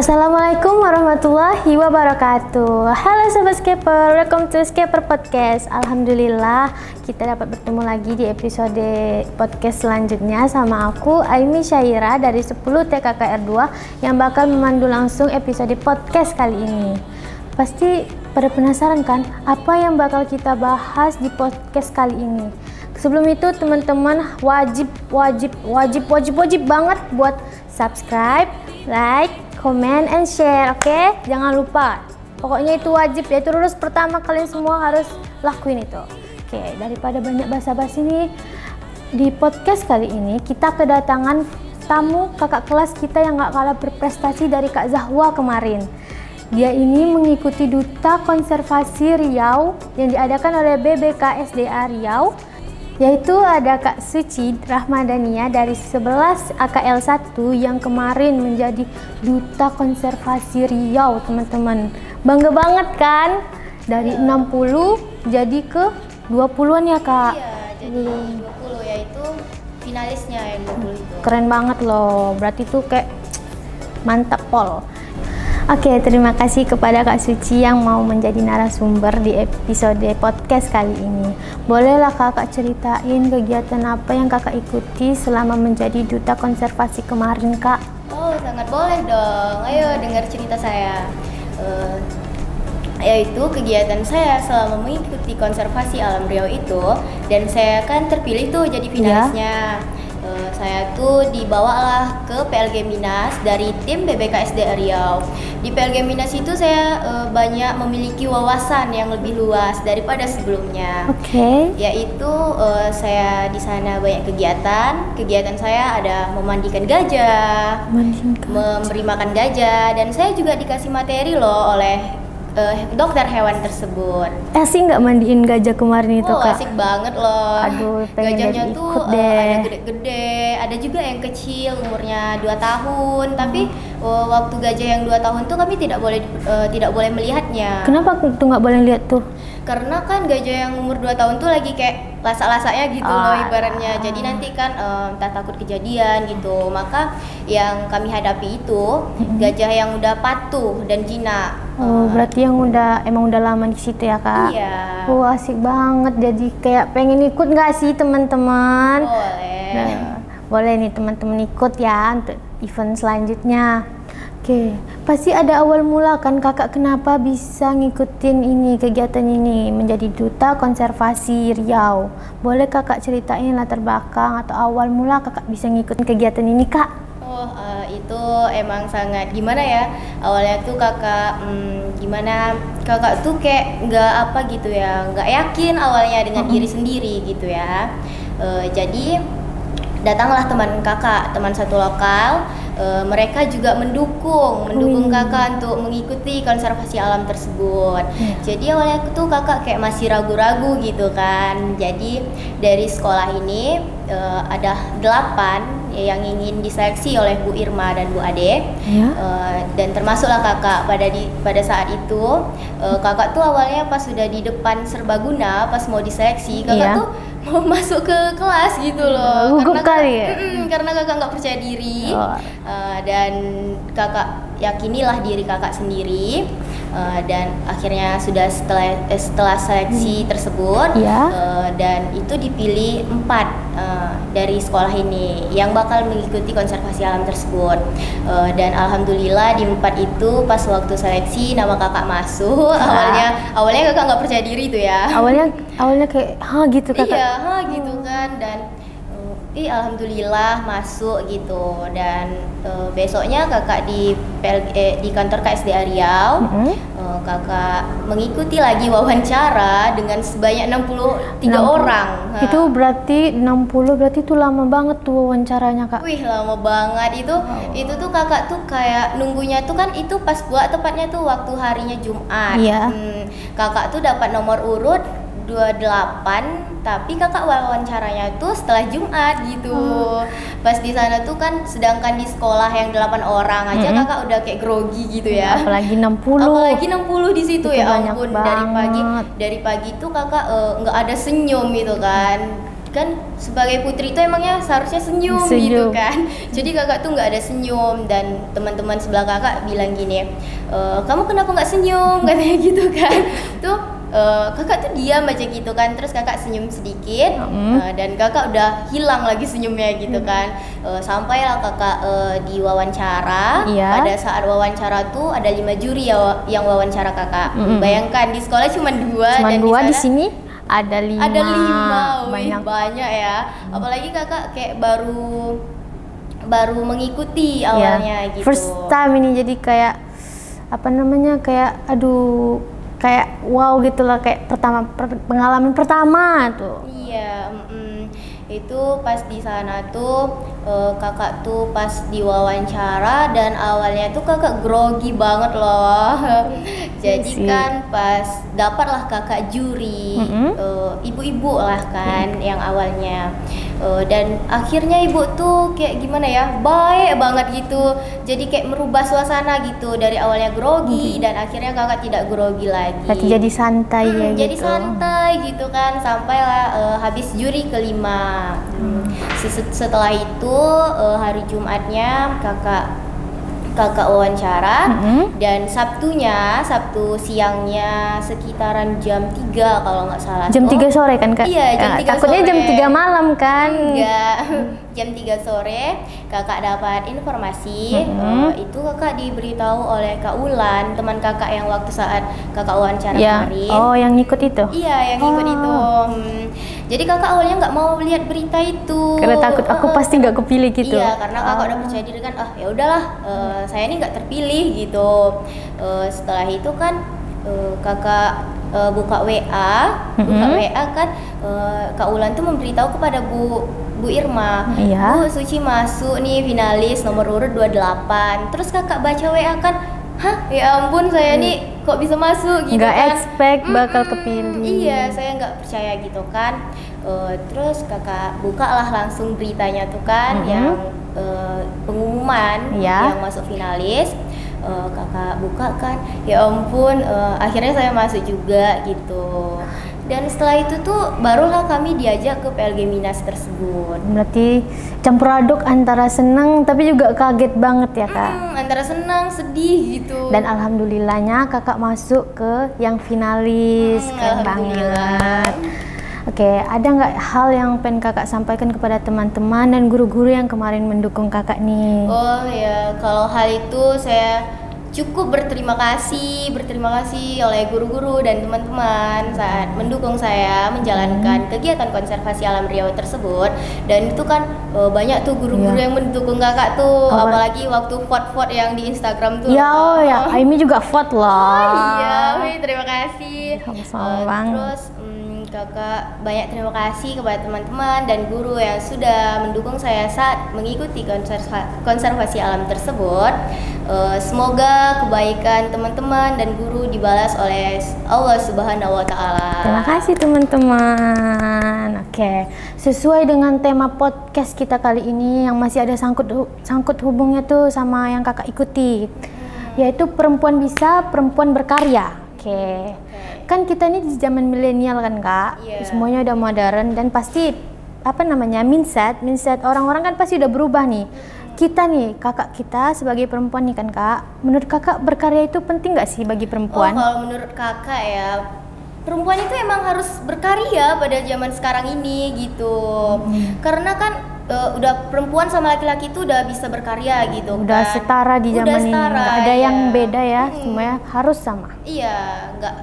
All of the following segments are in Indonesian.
Assalamualaikum warahmatullahi wabarakatuh. Halo Sobat Scaper, welcome to Scaper Podcast. Alhamdulillah kita dapat bertemu lagi di episode podcast selanjutnya sama aku Aimi Syaira dari 10 TKKR 2 yang bakal memandu langsung episode podcast kali ini. Pasti pada penasaran kan apa yang bakal kita bahas di podcast kali ini. Sebelum itu teman-teman wajib banget buat subscribe, like, comment, and share, oke? Jangan lupa. Pokoknya itu wajib ya, itu rules pertama kalian semua harus lakuin itu. Oke, daripada banyak basa-basi nih, di podcast kali ini kita kedatangan tamu kakak kelas kita yang gak kalah berprestasi dari Kak Zahwa kemarin. Dia ini mengikuti Duta Konservasi Riau yang diadakan oleh BBKSDA Riau, yaitu ada Kak Suci Rahmadania dari 11 AKL 1 yang kemarin menjadi Duta Konservasi Riau, teman-teman. Bangga banget kan? Dari 60 jadi ke 20-an ya, Kak? Iya, jadi 20 yaitu finalisnya yang 20 itu. Keren banget loh, berarti tuh kayak mantap pol. Oke, terima kasih kepada Kak Suci yang mau menjadi narasumber di episode podcast kali ini. Bolehlah Kakak ceritain kegiatan apa yang Kakak ikuti selama menjadi Duta Konservasi kemarin, Kak? Oh, sangat boleh dong. Ayo dengar cerita saya. Yaitu kegiatan saya selama mengikuti konservasi alam Riau itu, dan saya kan terpilih tuh jadi finalisnya. Saya tuh dibawalah ke PLG Minas dari tim BBKSD Riau. Di PLG Minas itu saya banyak memiliki wawasan yang lebih luas daripada sebelumnya. Oke. Yaitu saya di sana banyak kegiatan. Kegiatan saya ada memandikan gajah, memberi makan gajah, dan saya juga dikasih materi loh oleh dokter hewan tersebut. Asik nggak mandiin gajah kemarin itu, Kak? Asik banget loh. Aduh, pengen gajahnya jadi tuh ikut deh. ada gede-gede, ada juga yang kecil umurnya 2 tahun. Tapi waktu gajah yang 2 tahun tuh kami tidak boleh melihatnya. Kenapa tuh nggak boleh lihat tuh? Karena kan gajah yang umur 2 tahun tuh lagi kayak lasak-lasaknya gitu loh ibaratnya. Jadi nanti kan entah takut kejadian gitu. Maka yang kami hadapi itu gajah yang udah patuh dan jinak. Oh, berarti yang emang udah lama di situ ya, Kak? Iya. Asik banget. Jadi kayak pengen ikut nggak sih teman-teman? Boleh. Nah, boleh nih teman-teman ikut ya untuk event selanjutnya. Oke, pasti ada awal mula kan Kakak kenapa bisa ngikutin kegiatan ini menjadi Duta Konservasi Riau. Boleh Kakak ceritain latar belakang atau awal mula Kakak bisa ngikutin kegiatan ini, Kak? Itu emang sangat gimana ya, awalnya tuh kakak kakak tuh kayak nggak yakin awalnya dengan diri sendiri gitu ya. Jadi datanglah teman satu lokal. Mereka juga mendukung kakak untuk mengikuti konservasi alam tersebut. Jadi awalnya tuh kakak kayak masih ragu-ragu gitu kan. Jadi dari sekolah ini ada 8 yang ingin diseleksi oleh Bu Irma dan Bu Ade, dan termasuklah kakak pada saat itu. Kakak tuh awalnya pas sudah di depan serbaguna pas mau diseleksi, kakak tuh mau masuk ke kelas gitu loh. Gugup kali ya? Karena kakak nggak percaya diri. Dan kakak yakinilah diri kakak sendiri. Dan akhirnya sudah setelah seleksi tersebut, dan itu dipilih 4 dari sekolah ini yang bakal mengikuti konservasi alam tersebut. Dan alhamdulillah di 4 itu pas waktu seleksi nama kakak masuk. Awalnya kakak nggak percaya diri tuh ya. Awalnya kayak gitu kakak. Iya, gitu kan. Dan alhamdulillah masuk gitu. Dan besoknya kakak di kantor KSDA Riau, kakak mengikuti lagi wawancara dengan sebanyak 63 orang. Itu berarti 60, berarti itu lama banget tuh wawancaranya, Kak. Wih, lama banget itu tuh kakak tuh kayak nunggunya tuh kan itu pas buat tepatnya tuh waktu harinya Jumat. Kakak tuh dapat nomor urut 28, tapi kakak wawancaranya tuh setelah Jumat gitu. Pas di sana tuh kan sedangkan di sekolah yang 8 orang aja kakak udah kayak grogi gitu ya. Apalagi 60 di situ itu ya banyak ampun. banget. Dari pagi tuh kakak nggak ada senyum gitu kan. kan sebagai putri itu emangnya seharusnya senyum gitu kan. Jadi kakak tuh nggak ada senyum, dan teman-teman sebelah kakak bilang gini, kamu kenapa nggak senyum katanya gitu kan. Tuh kakak tuh diam aja gitu kan, terus kakak senyum sedikit, dan kakak udah hilang lagi senyumnya gitu kan. Sampailah kakak diwawancara. Pada saat wawancara tuh ada 5 juri yang wawancara kakak. Bayangkan di sekolah cuma 2, dan di sini ada 5. Ada 5, banyak ya. Apalagi kakak kayak baru mengikuti awalnya gitu. First time ini, jadi kayak apa namanya, kayak aduh, kayak wow gitulah, kayak pengalaman pertama tuh. Iya, itu pas di sana tuh kakak tuh pas diwawancara, dan awalnya tuh kakak grogi banget loh. Jadi kan pas dapatlah kakak juri, ibu-ibu lah kan yang awalnya, dan akhirnya ibu tuh kayak gimana ya, baik banget gitu. Jadi kayak merubah suasana gitu, dari awalnya grogi dan akhirnya kakak tidak grogi lagi. Berarti jadi santai ya gitu. Jadi santai gitu kan, sampailah habis juri kelima. Setelah itu hari Jumatnya kakak wawancara, dan Sabtu siangnya sekitaran jam 3 kalau nggak salah. Jam 3 sore kan kak? Iya, jam 3 takutnya sore. Jam 3 malam kan? Enggak, jam 3 sore kakak dapat informasi. Itu kakak diberitahu oleh Kak Ulan, teman kakak yang waktu saat kakak wawancara kemarin. Oh, yang ngikut itu? Iya, yang ngikut itu. Jadi kakak awalnya nggak mau lihat berita itu, karena takut aku pasti nggak kepilih gitu. Iya, karena kakak udah percaya diri kan, ya udahlah, saya ini nggak terpilih gitu. Setelah itu kan kakak buka WA kan, Kak Ulan tuh memberitahu kepada Bu Irma, Bu Suci masuk nih finalis nomor urut 28. Terus kakak baca WA kan, hah, ya ampun, saya nih kok bisa masuk gitu nggak kan. expect bakal kepilih. Iya, saya nggak percaya gitu kan. Terus kakak bukalah langsung beritanya tuh kan, yang pengumuman yang masuk finalis. Kakak buka kan, ya ampun, akhirnya saya masuk juga gitu. Dan setelah itu tuh barulah kami diajak ke PLG Minas tersebut. Berarti campur aduk antara seneng tapi juga kaget banget ya kak? Antara senang, sedih gitu. Dan alhamdulillahnya kakak masuk ke yang finalis. Keren banget. Oke, ada nggak hal yang pengen kakak sampaikan kepada teman-teman dan guru-guru yang kemarin mendukung kakak nih? Oh ya, kalau hal itu saya cukup berterima kasih oleh guru-guru dan teman-teman saat mendukung saya menjalankan kegiatan konservasi alam Riau tersebut. Dan itu kan banyak tuh guru-guru yang mendukung kakak tuh, apalagi waktu vote-vote yang di Instagram tuh. Ya, Aimi juga vote loh. Iya, terima kasih. Sama-sama. Terus kakak banyak terima kasih kepada teman-teman dan guru yang sudah mendukung saya saat mengikuti konservasi alam tersebut. Semoga kebaikan teman-teman dan guru dibalas oleh Allah Subhanahu wa Ta'ala. Terima kasih teman-teman. Oke, sesuai dengan tema podcast kita kali ini yang masih ada sangkut hubungnya tuh sama yang kakak ikuti, yaitu perempuan bisa, perempuan berkarya. Oke. Kan kita ini di zaman milenial kan kak, semuanya udah modern dan pasti mindset orang-orang kan pasti udah berubah nih. Kita nih, kakak kita sebagai perempuan nih kan kak, menurut kakak berkarya itu penting nggak sih bagi perempuan? Kalau menurut kakak ya, perempuan itu emang harus berkarya pada zaman sekarang ini gitu. Karena kan udah perempuan sama laki-laki itu udah bisa berkarya gitu. Udah kan setara di zaman ini, nggak ada yang beda ya, semuanya harus sama. Iya, nggak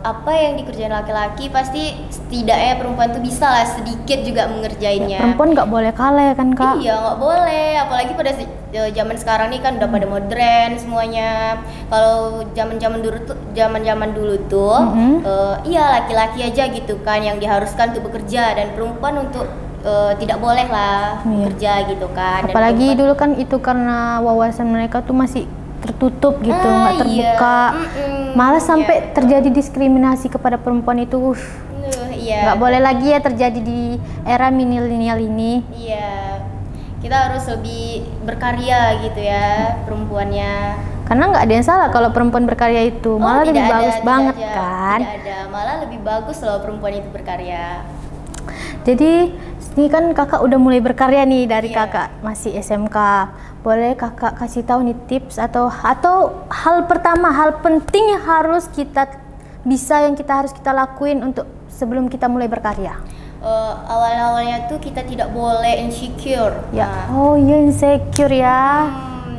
apa yang dikerjain laki-laki pasti setidaknya perempuan tuh bisa lah sedikit juga mengerjainnya. Perempuan nggak boleh kalah ya kan kak? Iya, nggak boleh, apalagi pada zaman sekarang nih kan udah pada modern semuanya. Kalau zaman dulu tuh iya laki-laki aja gitu kan yang diharuskan untuk bekerja, dan perempuan untuk tidak boleh lah bekerja gitu kan. Apalagi dulu kan itu karena wawasan mereka tuh masih tertutup gitu, nggak terbuka. Malah sampai terjadi diskriminasi kepada perempuan itu. Nggak boleh lagi ya terjadi di era milenial ini. Iya, kita harus lebih berkarya gitu ya perempuannya. Karena nggak ada yang salah kalau perempuan berkarya itu, malah lebih bagus banget kan? Tidak ada, malah lebih bagus loh perempuan itu berkarya. Jadi ini kan kakak udah mulai berkarya nih dari Iya. kakak masih SMK. Boleh kakak kasih tahu nih tips atau hal pertama, hal penting yang harus kita harus kita lakuin untuk sebelum kita mulai berkarya? Awal-awalnya tuh kita tidak boleh insecure. Ya. Oh iya, insecure ya.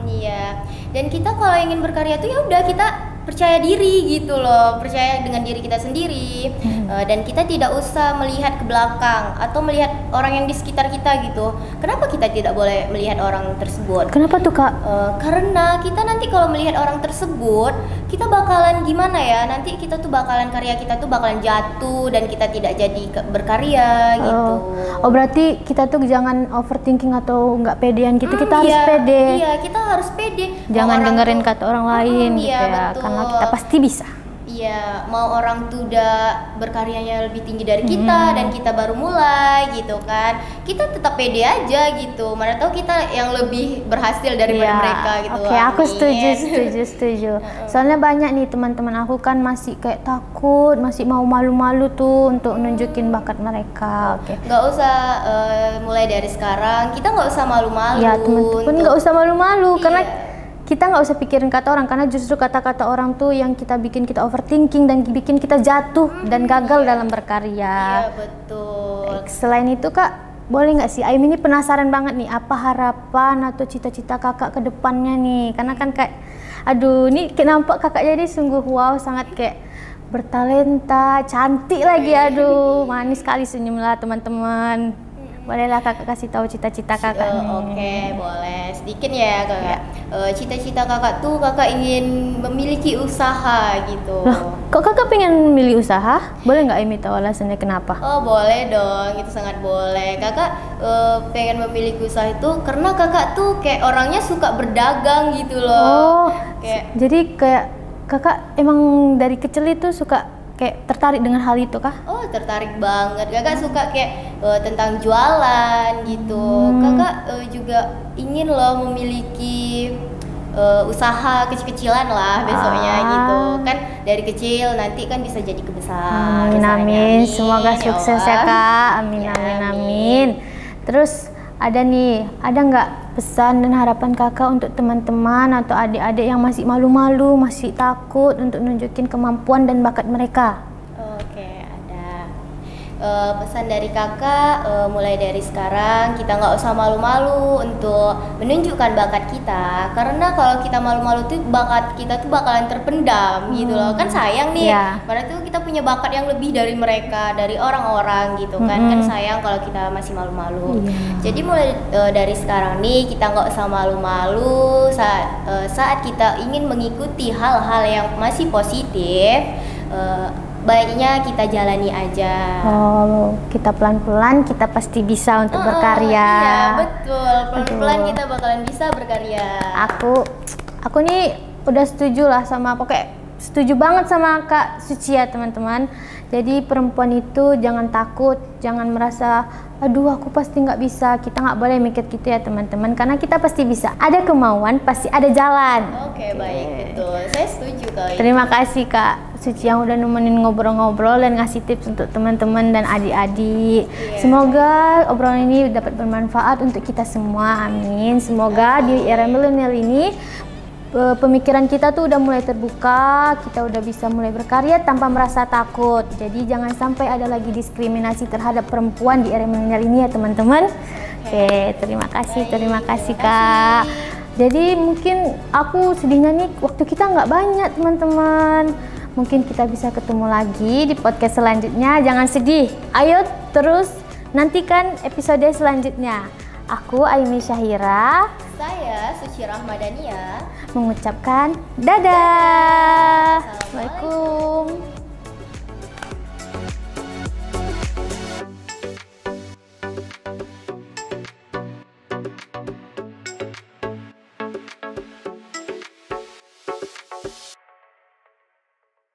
Iya. Dan kita kalau ingin berkarya tuh ya udah kita percaya diri gitu loh, percaya dengan diri kita sendiri. Dan kita tidak usah melihat ke belakang atau melihat orang yang di sekitar kita gitu. Kenapa kita tidak boleh melihat orang tersebut? Kenapa tuh kak? Karena kita nanti kalau melihat orang tersebut, kita bakalan gimana ya? Nanti kita tuh bakalan karya kita tuh bakalan jatuh dan kita tidak jadi berkarya gitu. Oh berarti kita tuh jangan overthinking atau nggak pedean gitu. Kita harus iya, pede. Iya, kita harus pede. Jangan Mau dengerin orang kata orang lain gitu iya, ya. betul. Karena kita pasti bisa. Iya, mau orang tuh udah berkaryanya lebih tinggi dari kita dan kita baru mulai gitu kan. Kita tetap pede aja gitu. Mana tahu kita yang lebih berhasil daripada mereka gitu. Oke, aku Amin. setuju. Soalnya banyak nih teman-teman aku kan masih kayak takut, masih mau malu-malu tuh untuk nunjukin bakat mereka. Oke. Nggak usah mulai dari sekarang. Kita nggak usah malu-malu. Ya teman-teman nggak usah malu-malu karena Iya. kita nggak usah pikirin kata orang, karena justru kata-kata orang tuh yang bikin kita overthinking dan bikin kita jatuh dan gagal dalam berkarya. Iya, betul. Selain itu kak, boleh nggak sih, Aim ini penasaran banget nih, apa harapan atau cita-cita kakak ke depannya nih? Karena kan kayak, aduh ini nampak kakak jadi sungguh wow, sangat kayak bertalenta, cantik lagi, aduh manis sekali senyumlah teman-teman. Bolehlah kakak kasih tahu cita-cita kakak nih. Oke, boleh. Sedikit ya kakak. Cita-cita kakak tuh kakak ingin memiliki usaha gitu. Loh, kok kakak pengen milih usaha? Boleh nggak Imi tahu alasannya kenapa? Oh boleh dong, itu sangat boleh. Kakak pengen memiliki usaha itu karena kakak tuh kayak orangnya suka berdagang gitu loh. Oh, jadi kayak kakak emang dari kecil itu suka kayak tertarik dengan hal itu kah? Oh tertarik banget. Kakak suka kayak tentang jualan gitu. Kakak juga ingin loh memiliki usaha kecil-kecilan lah besoknya gitu kan, dari kecil nanti kan bisa jadi kebesar. Amin. Semoga ya sukses Allah. ya kak. Amin. Ya, Terus ada nggak pesan dan harapan kakak untuk teman-teman atau adik-adik yang masih malu-malu, masih takut untuk nunjukin kemampuan dan bakat mereka? Oke, ada pesan dari kakak, mulai dari sekarang kita nggak usah malu-malu untuk menunjukkan bakat kita, karena kalau kita malu-malu tuh bakat kita tuh bakalan terpendam gitu loh, kan sayang nih. Padahal tuh kita punya bakat yang lebih dari mereka, dari orang-orang gitu kan, kan sayang kalau kita masih malu-malu. Jadi mulai dari sekarang nih kita nggak usah malu-malu saat kita ingin mengikuti hal-hal yang masih positif. Baiknya kita jalani aja. Oh, kita pelan-pelan kita pasti bisa untuk berkarya. Iya, betul. Pelan-pelan kita bakalan bisa berkarya. Aku nih udah setuju lah sama, pokoknya setuju banget sama Kak Suci ya teman-teman. Jadi perempuan itu jangan takut, jangan merasa aduh aku pasti nggak bisa. Kita nggak boleh mikir gitu ya teman-teman, karena kita pasti bisa. Ada kemauan pasti ada jalan. Oke, baik, betul. Saya setuju kali. Terima kasih Kak Suci yang udah nemenin ngobrol-ngobrol dan ngasih tips untuk teman-teman dan adik-adik. Semoga obrolan ini dapat bermanfaat untuk kita semua. Amin. Semoga di era milenial ini pemikiran kita tuh udah mulai terbuka, kita udah bisa mulai berkarya tanpa merasa takut. Jadi jangan sampai ada lagi diskriminasi terhadap perempuan di era milenial ini ya teman-teman. Oke, terima kasih Kak. Jadi mungkin aku sedihnya nih waktu kita nggak banyak teman-teman. Mungkin kita bisa ketemu lagi di podcast selanjutnya. Jangan sedih, ayo terus nantikan episode selanjutnya. Aku Aimi Syahira. Saya Suci Rahmadania Mengucapkan dadah. Assalamualaikum.